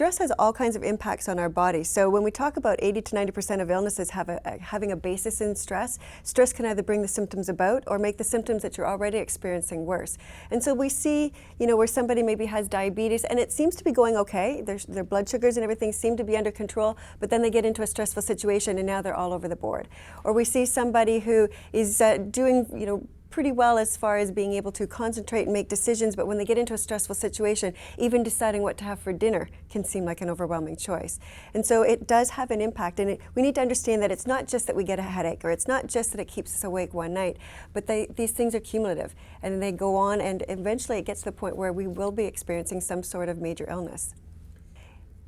stress has all kinds of impacts on our body. So when we talk about 80 to 90% of illnesses having a basis in stress, stress can either bring the symptoms about or make the symptoms that you're already experiencing worse. And so we see, where somebody maybe has diabetes and it seems to be going okay, their blood sugars and everything seem to be under control, but then they get into a stressful situation and now they're all over the board. Or we see somebody who is doing, pretty well as far as being able to concentrate and make decisions, but when they get into a stressful situation, even deciding what to have for dinner can seem like an overwhelming choice. And so it does have an impact, and we need to understand that it's not just that we get a headache, or it's not just that it keeps us awake one night, but these things are cumulative, and they go on, and eventually it gets to the point where we will be experiencing some sort of major illness.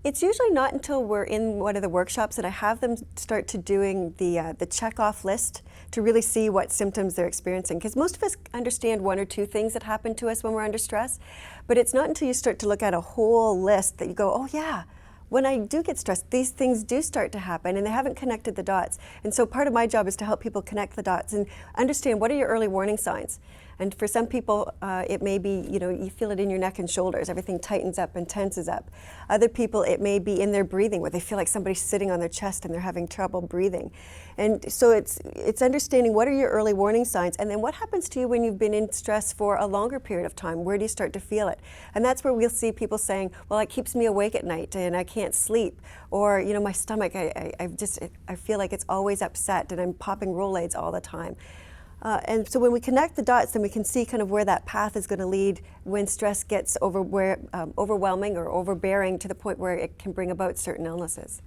It's usually not until we're in one of the workshops that I have them start to doing the check-off list to really see what symptoms they're experiencing. Because most of us understand one or two things that happen to us when we're under stress, but it's not until you start to look at a whole list that you go, oh yeah, when I do get stressed, these things do start to happen, and they haven't connected the dots. And so part of my job is to help people connect the dots and understand what are your early warning signs. And for some people, it may be, you feel it in your neck and shoulders, everything tightens up and tenses up. Other people, it may be in their breathing, where they feel like somebody's sitting on their chest and they're having trouble breathing. And so it's understanding what are your early warning signs, and then what happens to you when you've been in stress for a longer period of time. Where do you start to feel it? And that's where we'll see people saying, well, it keeps me awake at night and I can't sleep. Or, my stomach, I feel like it's always upset and I'm popping Rolaids all the time. And so when we connect the dots, then we can see kind of where that path is going to lead when stress gets overwhelming or overbearing to the point where it can bring about certain illnesses.